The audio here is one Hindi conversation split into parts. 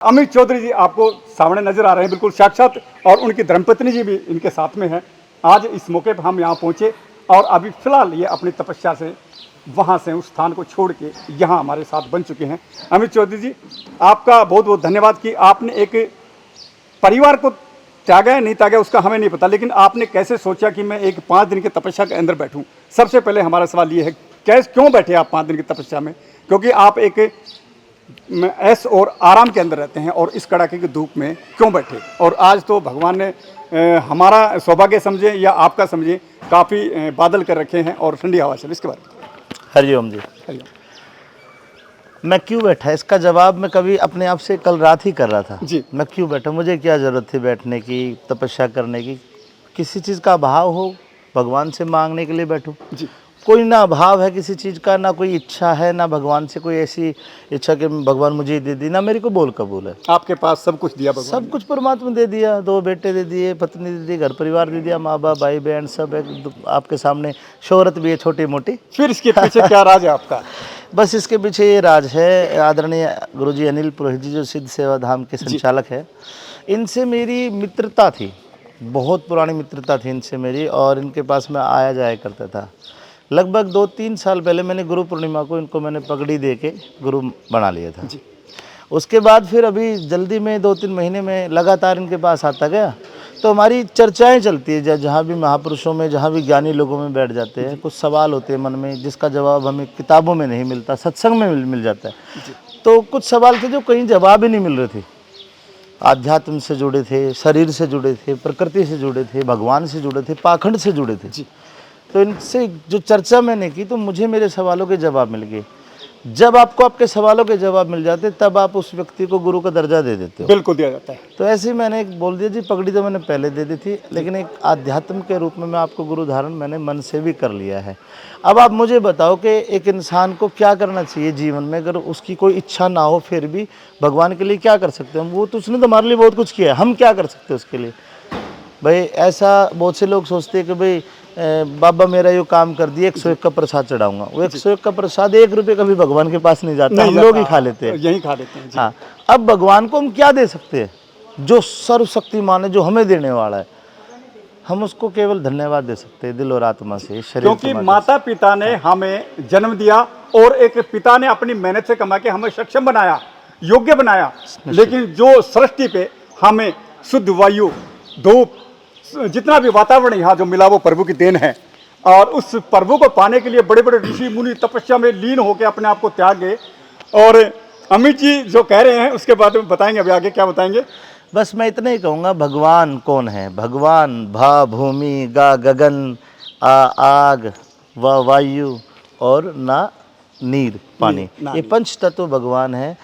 अमित चौधरी जी आपको सामने नजर आ रहे हैं, बिल्कुल साक्षात, और उनकी धर्मपत्नी जी भी इनके साथ में है। आज इस मौके पर हम यहाँ पहुँचे और अभी फिलहाल ये अपनी तपस्या से वहाँ से उस स्थान को छोड़ के यहाँ हमारे साथ बन चुके हैं। अमित चौधरी जी, आपका बहुत बहुत धन्यवाद कि आपने एक परिवार को त्यागा है, नहीं त्यागा उसका हमें नहीं पता, लेकिन आपने कैसे सोचा कि मैं एक 5 दिन की तपस्या के अंदर बैठूं। सबसे पहले हमारा सवाल ये है, कैसे क्यों बैठे आप 5 दिन की तपस्या में? क्योंकि आप एक ऐश और आराम के अंदर रहते हैं, और इस कड़ाके की धूप में क्यों बैठे? और आज तो भगवान ने हमारा सौभाग्य समझे या आपका समझे, काफ़ी बादल कर रखे हैं और ठंडी हवा चल, इसके बारे में। हरिओम जी। हरिओम। मैं क्यों बैठा, इसका जवाब मैं कभी अपने आप से कल रात ही कर रहा था जी। मैं क्यों बैठा, मुझे क्या ज़रूरत थी बैठने की, तपस्या करने की? किसी चीज़ का अभाव हो, भगवान से मांगने के लिए बैठूं। जी। कोई ना अभाव है किसी चीज़ का, ना कोई इच्छा है, ना भगवान से कोई ऐसी इच्छा कि भगवान मुझे दे दी, ना मेरे को बोल कबूल है। आपके पास सब कुछ दिया भगवान सब कुछ परमात्मा दे दिया, 2 बेटे दे दिए, पत्नी दे दी, घर परिवार दे दिया, माँ बाप भाई बहन सब है आपके सामने, शोहरत भी है छोटी मोटी। फिर इसके पीछे क्या राज है आपका? बस इसके पीछे ये राज है। आदरणीय गुरुजी अनिल पुरोहित जी जो सिद्ध सेवा धाम के संचालक है, इनसे मेरी मित्रता थी, बहुत पुरानी मित्रता थी इनसे मेरी, और इनके पास मैं आया जाया करता था। लगभग 2-3 साल पहले मैंने गुरु पूर्णिमा को इनको मैंने पगड़ी दे के गुरु बना लिया था। उसके बाद फिर अभी जल्दी में 2-3 महीने में लगातार इनके पास आता गया, तो हमारी चर्चाएं चलती है। जहाँ भी महापुरुषों में, जहाँ भी ज्ञानी लोगों में बैठ जाते हैं, कुछ सवाल होते हैं मन में जिसका जवाब हमें किताबों में नहीं मिलता, सत्संग में मिल जाता है। तो कुछ सवाल थे जो कहीं जवाब ही नहीं मिल रहे थे। आध्यात्म से जुड़े थे, शरीर से जुड़े थे, प्रकृति से जुड़े थे, भगवान से जुड़े थे, पाखंड से जुड़े थे। तो इनसे जो चर्चा मैंने की तो मुझे मेरे सवालों के जवाब मिल गए। जब आपको आपके सवालों के जवाब मिल जाते तब आप उस व्यक्ति को गुरु का दर्जा दे देते हो। बिल्कुल दिया जाता है। तो ऐसे ही मैंने एक बोल दिया जी, पगड़ी तो मैंने पहले दे दी थी, लेकिन एक आध्यात्म के रूप में मैं आपको गुरु धारण मैंने मन से भी कर लिया है। अब आप मुझे बताओ कि एक इंसान को क्या करना चाहिए जीवन में, अगर उसकी कोई इच्छा ना हो फिर भी भगवान के लिए क्या कर सकते हैं? वो तो उसने तो हमारे लिए बहुत कुछ किया है, हम क्या कर सकते हैं उसके लिए? भाई ऐसा बहुत से लोग सोचते हैं कि भाई बाबा मेरा यो काम कर दिया, 101 का प्रसाद चढ़ाऊंगा। वो 101 का प्रसाद 1 रुपये का भी भगवान के पास नहीं जाता, हम लोग ही खा लेते हैं, यही खा लेते हैं। हाँ, अब भगवान को हम क्या दे सकते हैं जो सर्वशक्तिमान है, जो हमें देने वाला है? हम उसको केवल धन्यवाद दे सकते हैं दिल और आत्मा से, शरीर। क्योंकि माता पिता ने हमें जन्म दिया और एक पिता ने अपनी मेहनत से कमा के हमें सक्षम बनाया, योग्य बनाया, लेकिन जो सृष्टि पे हमें शुद्ध वायु, धूप, जितना भी वातावरण यहाँ जो मिला वो प्रभु की देन है। और उस प्रभु को पाने के लिए बड़े बड़े ऋषि मुनि तपस्या में लीन होकर अपने आप को त्याग गए। और अमित जी जो कह रहे हैं उसके बारे में बताएंगे, अभी आगे क्या बताएंगे? बस मैं इतना ही कहूँगा, भगवान कौन है? भगवान भा भूमि गा गगन आग व वायु और ना नीर पानी, ये 5 तत्व भगवान है।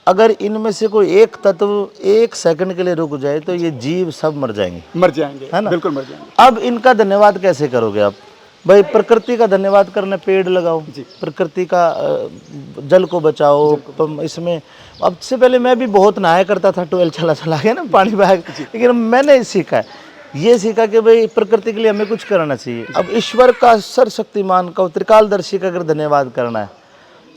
अगर इनमें से कोई एक तत्व 1 सेकंड के लिए रुक जाए तो ये जीव सब मर जाएंगे, है ना? बिल्कुल मर जाएंगे। अब इनका धन्यवाद कैसे करोगे आप? भाई प्रकृति का धन्यवाद करना, पेड़ लगाओ, प्रकृति का जल को बचाओ। इसमें अब से पहले मैं भी बहुत नहाया करता था, 12 चला के ना पानी बहा, लेकिन मैंने सीखा है, ये सीखा कि भाई प्रकृति के लिए हमें कुछ करना चाहिए। अब ईश्वर का, सर्वशक्तिमान का, त्रिकालदर्शी का अगर धन्यवाद करना है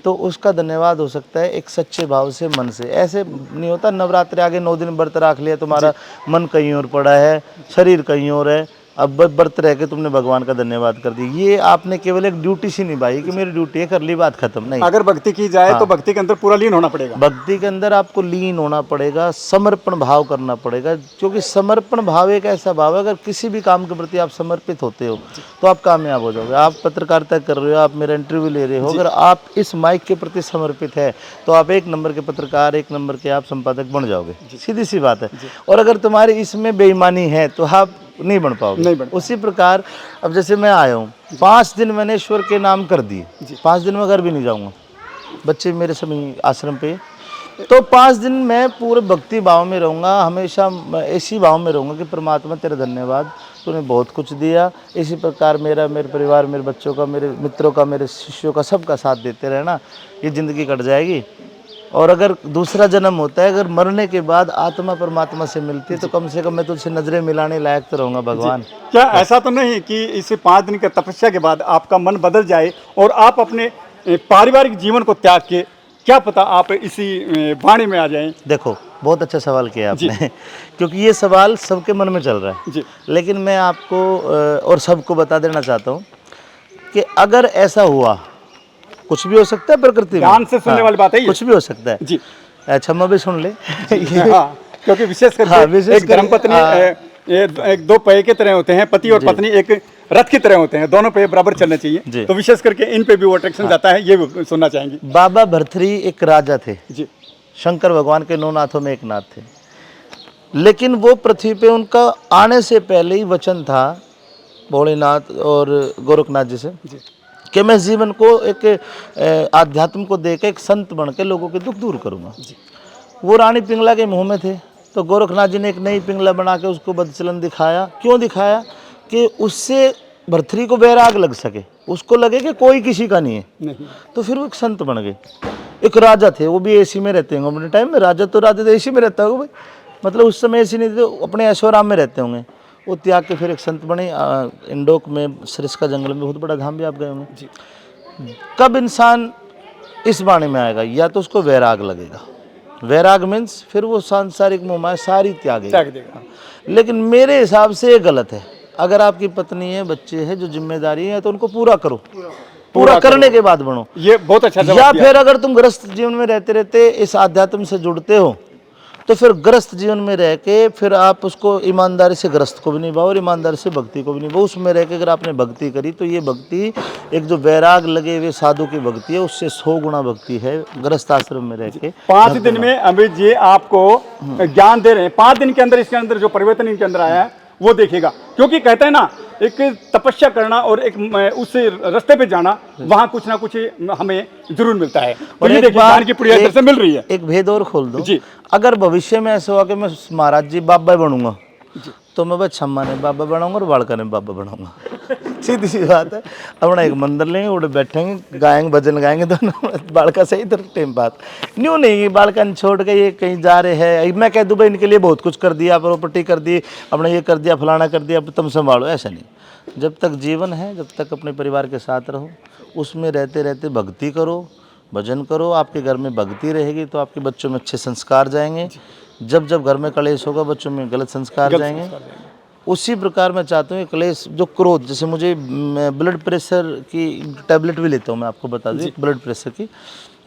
तो उसका धन्यवाद हो सकता है एक सच्चे भाव से, मन से। ऐसे नहीं होता नवरात्रि आगे 9 दिन व्रत रख लिया, तुम्हारा मन कहीं और पड़ा है, शरीर कहीं और है, अब व्रत रह के तुमने भगवान का धन्यवाद कर दिया। ये आपने केवल एक ड्यूटी सी निभाई कि मेरी ड्यूटी है, कर ली, बात खत्म। नहीं, अगर भक्ति की जाए तो भक्ति के अंदर पूरा लीन होना पड़ेगा। भक्ति के अंदर आपको लीन होना पड़ेगा, समर्पण भाव करना पड़ेगा, क्योंकि समर्पण भाव एक ऐसा भाव है, अगर किसी भी काम के प्रति आप समर्पित होते हो तो आप कामयाब हो जाओगे। आप पत्रकारिता कर रहे हो, आप मेरा इंटरव्यू ले रहे हो, अगर आप इस माइक के प्रति समर्पित है तो आप 1 नंबर के पत्रकार, 1 नंबर के आप संपादक बन जाओगे, सीधी सी बात है। और अगर तुम्हारी इसमें बेईमानी है तो आप नहीं बन पाओगे। उसी प्रकार अब जैसे मैं आया हूँ, 5 दिन मैंने ईश्वर के नाम कर दिए, 5 दिन में घर भी नहीं जाऊँगा, बच्चे मेरे सभी आश्रम पे, तो 5 दिन मैं पूरे भक्ति भाव में रहूँगा, हमेशा ऐसी भाव में रहूँगा कि परमात्मा तेरा धन्यवाद, तूने बहुत कुछ दिया। इसी प्रकार मेरे परिवार, मेरे बच्चों का, मेरे मित्रों का, मेरे शिष्यों का, सबका साथ देते रहना, ये ज़िंदगी कट जाएगी। और अगर दूसरा जन्म होता है, अगर मरने के बाद आत्मा परमात्मा से मिलती है, तो कम से कम मैं तुझसे नजरें मिलाने लायक तो रहूँगा भगवान। क्या ऐसा तो नहीं कि इस 5 दिन की तपस्या के बाद आपका मन बदल जाए और आप अपने पारिवारिक जीवन को त्याग के, क्या पता आप इसी वाणी में आ जाएं? देखो, बहुत अच्छा सवाल किया आपने क्योंकि ये सवाल सबके मन में चल रहा है जी लेकिन मैं आपको और सबको बता देना चाहता हूँ कि अगर ऐसा हुआ, कुछ भी हो सकता है प्रकृति में, ध्यान से सुनने वाली बात है ये। कुछ भी हो सकता है जी क्षमा भी सुन ले हाँ, क्योंकि विशेष करके हाँ, विशेष एक धर्मपत्नी एक दो पहिए की तरह होते हैं, पति और पत्नी एक रथ की तरह होते हैं, दोनों पे बराबर चलने जी। चाहिए। तो विशेष करके इन पे भी वो अट्रैक्शन जाता है, ये भी सुनना चाहेंगे। बाबा भर्तृहरि एक राजा थे, जी शंकर भगवान के 9 नाथों में एक नाथ थे, लेकिन वो पृथ्वी पे उनका आने से पहले ही वचन था भोलेनाथ और गोरखनाथ जी से जी कि मैं जीवन को एक आध्यात्म को देकर एक संत बन के लोगों के दुख दूर करूंगा। वो रानी पिंगला के मुंह में थे, तो गोरखनाथ जी ने एक नई पिंगला बना के उसको बदचलन दिखाया। क्यों दिखाया? कि उससे भर्तृहरि को वैराग लग सके, उसको लगे कि कोई किसी का नहीं है, नहीं तो फिर वो एक संत बन गए। एक राजा थे, वो भी एसी में रहते होंगे अपने टाइम में, राजा तो एसी में रहता होगा भाई, मतलब उस समय एसी नहीं थे, तो अपने ऐशोआराम में रहते होंगे। वो त्याग के फिर एक संत बने। इंडोक में सरिस्का जंगल में बहुत बड़ा धाम भी आप गए होंगे। जी कब इंसान इस बाणी में आएगा? या तो उसको वैराग लगेगा, वैराग मीन्स फिर वो सांसारिक मोह माया सारी त्यागेगा। त्याग देगा। लेकिन मेरे हिसाब से ये गलत है। अगर आपकी पत्नी है, बच्चे हैं, जो जिम्मेदारी है, तो उनको पूरा करो, पूरा करने के बाद बढ़ो। ये बहुत अच्छा जवाब या दिया। फिर अगर तुम ग्रस्त जीवन में रहते रहते इस आध्यात्म से जुड़ते हो, तो फिर ग्रस्त जीवन में रह के फिर आप उसको ईमानदारी से ग्रस्त को भी निभाओ और ईमानदारी से भक्ति को भी निभाओ। उसमें रह के अगर आपने भक्ति करी तो ये भक्ति एक जो वैराग लगे हुए साधु की भक्ति है, उससे 100 गुना भक्ति है ग्रस्त आश्रम में रह के। 5 दिन में अभी ये आपको ज्ञान दे रहे हैं, 5 दिन के अंदर इसके अंदर जो परिवर्तन इनके अंदर आया है वो देखिएगा। क्योंकि कहते हैं ना, एक तपस्या करना और एक उस रास्ते पे जाना, वहाँ कुछ ना कुछ हमें जरूर मिलता है। और ये देखिए ज्ञान की पूरी अंदर से मिल रही है। एक भेद और खोल दो जी। अगर भविष्य में ऐसा हुआ कि मैं महाराज जी बाबा बनूंगा, तो मैं बस छम्मा ने बाबा बनाऊंगा और बालका ने बाबा बनाऊंगा। सीधी सी बात है। अपना एक मंदिर लेंगे, उड़े बैठेंगे, गाएंगे, भजन गाएंगे दोनों। बालका सही इधर टाइम बात न्यू नहीं, बालका छोड़ के ये कहीं जा रहे हैं, मैं कह दूँ भाई इनके लिए बहुत कुछ कर दिया, प्रॉपर्टी कर दी, अपना ये कर दिया, फलाना कर दिया, अब तुम संभालो। ऐसा नहीं। जब तक जीवन है, जब तक अपने परिवार के साथ रहो, उसमें रहते रहते भक्ति करो, भजन करो। आपके घर में भक्ति रहेगी तो आपके बच्चों में अच्छे संस्कार जाएंगे। जब जब घर में कलेश होगा, बच्चों में गलत संस्कार जाएंगे। उसी प्रकार मैं चाहता हूँ क्लेश, जो क्रोध, जैसे मुझे ब्लड प्रेशर की टैबलेट भी लेता हूँ, मैं आपको बता दूँ, ब्लड प्रेशर की,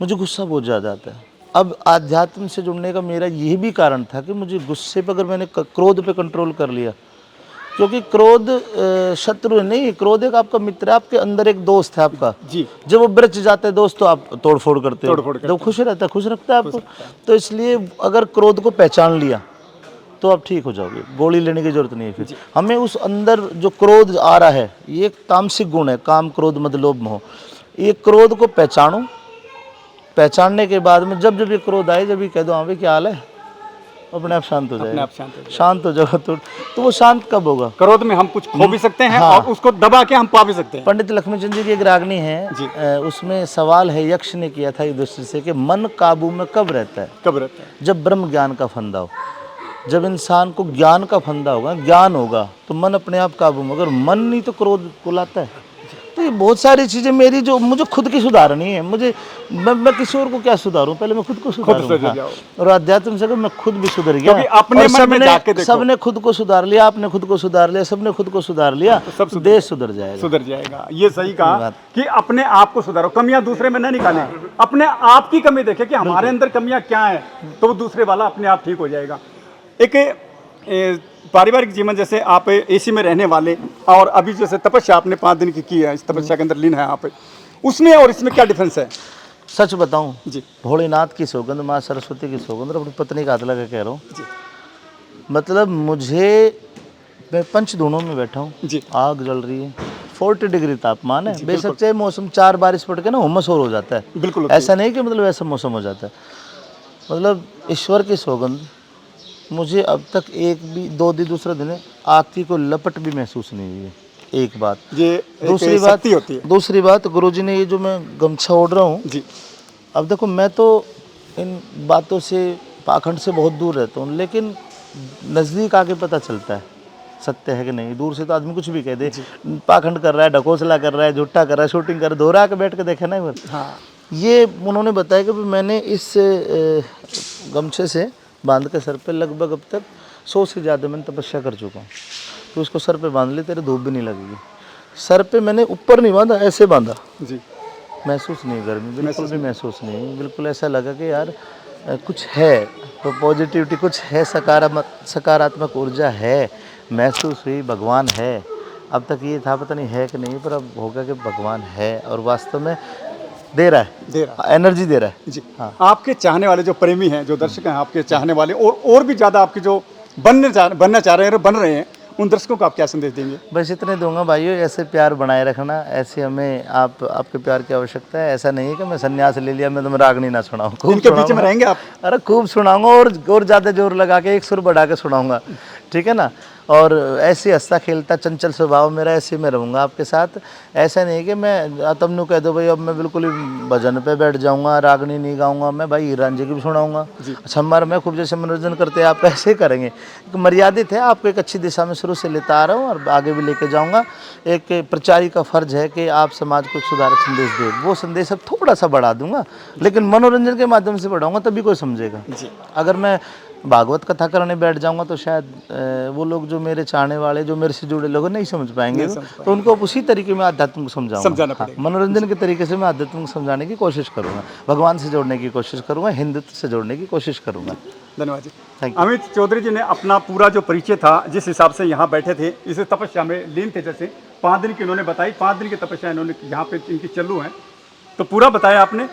मुझे गुस्सा बहुत ज़्यादा आता है। अब आध्यात्म से जुड़ने का मेरा यही भी कारण था कि मुझे गुस्से पर, अगर मैंने क्रोध पे कंट्रोल कर लिया, क्योंकि क्रोध शत्रु नहीं, क्रोध एक आपका मित्र है, आपके अंदर एक दोस्त है आपका जी। जब वो ब्रज जाते हैं दोस्त, तो आप तोड़ फोड़ करते हो, तोड़-फोड़ करते जब खुश रहता है, खुश रखता है आपको। तो इसलिए अगर क्रोध को पहचान लिया तो आप ठीक हो जाओगे, गोली लेने की जरूरत नहीं है। फिर हमें उस अंदर जो क्रोध आ रहा है, ये एक तामसिक गुण है, काम क्रोध मद लोभ मोह। ये क्रोध को पहचानो, पहचानने के बाद में जब जब ये क्रोध आए, जब ये कह दो हाँ भाई क्या हाल है, अपने आप शांत हो जाएगा। अपने आप शांत हो शांत हो जाओ तो वो शांत कब होगा? क्रोध में हम कुछ खो भी सकते हैं हाँ। और उसको दबा के हम पा भी सकते हैं। पंडित लक्ष्मीचंद जी की एक रागनी है, उसमें सवाल है, यक्ष ने किया था युधिष्ठिर से कि मन काबू में कब रहता है? कब रहता है? जब ब्रह्म ज्ञान का फंदा हो। जब इंसान को ज्ञान का फंदा होगा, ज्ञान होगा, तो मन अपने आप काबू में। अगर मन नहीं तो क्रोध को लाता है। तो ये बहुत सारी चीज़ें मेरी जो मुझे खुद की सुधारनी है, मुझे मैं किसी और को क्या सुधारूं, पहले मैं खुद को सुधारूं। हाँ। और अध्यात्म से अगर मैं खुद भी सुधर गया, अपने मन में जाके देखो, सबने खुद को सुधार लिया, आपने खुद को सुधार लिया, सबने खुद को सुधार लिया, तो देश सुधर जाएगा। सुधर जाएगा। ये सही कहा कि अपने आप को सुधारो, कमियां दूसरे में न निकालें, अपने आप की कमी देखें कि हमारे अंदर कमियां क्या है, तो वो दूसरे वाला अपने आप ठीक हो जाएगा। एक पारिवारिक जीवन, जैसे आप एसी में रहने वाले और अभी जैसे तपस्या आपने 5 दिन की है, इस तपस्या के अंदर लीन है आप, उसमें और इसमें क्या डिफरेंस है? सच बताऊं जी, भोलेनाथ की सौगंध, माँ सरस्वती की सौगंध, और अपनी पत्नी का हाथ लगा कह रहा हूँ जी, मतलब मुझे, मैं पंचधूनों में बैठा हूँ जी, आग जल रही है, 40 डिग्री तापमान है, बेशक चाहे मौसम 4 बारिश पड़ के ना हुमस और हो जाता है, बिल्कुल ऐसा नहीं कि मतलब ऐसा मौसम हो जाता है। मतलब ईश्वर की सौगंध, मुझे अब तक एक भी 2 दिन, दूसरा दिन है, आग की कोई लपट भी महसूस नहीं हुई है। एक बात ये दूसरी बात गुरुजी ने ये जो मैं गमछा ओढ़ रहा हूँ जी, अब देखो मैं तो इन बातों से, पाखंड से बहुत दूर रहता हूँ, लेकिन नज़दीक आके पता चलता है सत्य है कि नहीं। दूर से तो आदमी कुछ भी कह दे, पाखंड कर रहा है, ढकोसला कर रहा है, झूठा कर रहा है, शूटिंग कर रहा है, दोहरा के बैठ के देखे ना। हाँ। ये उन्होंने बताया कि मैंने इस गमछे से बांध के सर पे लगभग अब तक 100 से ज़्यादा मैंने तपस्या कर चुका हूँ। तो उसको सर पे बांध ले, तेरे धूप भी नहीं लगेगी। सर पे मैंने ऊपर नहीं बांधा, ऐसे बांधा, जी महसूस नहीं गर्मी, बिल्कुल भी महसूस नहीं। बिल्कुल ऐसा लगा कि यार कुछ है, तो पॉजिटिविटी कुछ है, सकारात्मक ऊर्जा है, महसूस हुई, भगवान है। अब तक ये था पता नहीं है कि नहीं, पर अब होगा कि भगवान है और वास्तव में दे रहा दे है, एनर्जी दे रहा है। जी हाँ। आपके चाहने वाले जो प्रेमी हैं, जो दर्शक हैं आपके चाहने वाले, और भी ज़्यादा आपके जो बनना चाह रहे हैं और बन रहे हैं, उन दर्शकों को आप क्या संदेश देंगे? बस इतने दूंगा भाइयों, ऐसे प्यार बनाए रखना, ऐसे हमें आपके प्यार की आवश्यकता है। ऐसा नहीं है कि मैं संन्यास ले लिया, मैं तुम्हें रागनी ना सुनाऊं, खूब इनके बीच में सुनाऊंगा। रहेंगे आप? अरे खूब सुनाऊंगा, और ज़्यादा जोर लगा के एक सुर बढ़ा के सुनाऊंगा, ठीक है ना। और ऐसे हंसता खेलता चंचल स्वभाव मेरा, ऐसे मैं रहूँगा आपके साथ। ऐसा नहीं कि मैं तुम नु कह दो भाई अब मैं बिल्कुल ही भजन पे बैठ जाऊँगा, रागनी नहीं गाऊँगा, मैं भाई हीरान जी की भी सुनाऊँगा। अच्छा हमारा मैं खूब जैसे मनोरंजन करते हैं आप ऐसे ही करेंगे। एक मर्यादित है, आपको एक अच्छी दिशा में शुरू से लेता आ रहा हूँ और आगे भी लेके जाऊँगा। एक प्रचारी का फर्ज है कि आप समाज को एक सुधारक संदेश दे, वो संदेश अब थोड़ा सा बढ़ा दूंगा, लेकिन मनोरंजन के माध्यम से बढ़ाऊंगा, तभी कोई समझेगा। अगर मैं भागवत कथा करने बैठ जाऊंगा तो शायद वो लोग जो मेरे चाहने वाले, जो मेरे से जुड़े लोग नहीं समझ पाएंगे, तो उनको उसी तरीके में आध्यात्म को समझाना पड़ेगा। मनोरंजन के तरीके से मैं आध्यात्म को समझाने की कोशिश करूंगा, भगवान से जोड़ने की कोशिश करूंगा, हिंदुत्व से जोड़ने की कोशिश करूंगा। धन्यवाद जी। Thank you. अमित चौधरी जी ने अपना पूरा जो परिचय था, जिस हिसाब से यहाँ बैठे थे, इस तपस्या में लीन थे, जैसे 5 दिन की इन्होंने बताई, 5 दिन की तपस्या इन्होंने यहाँ पे इनकी चालू है, तो पूरा बताया आपने।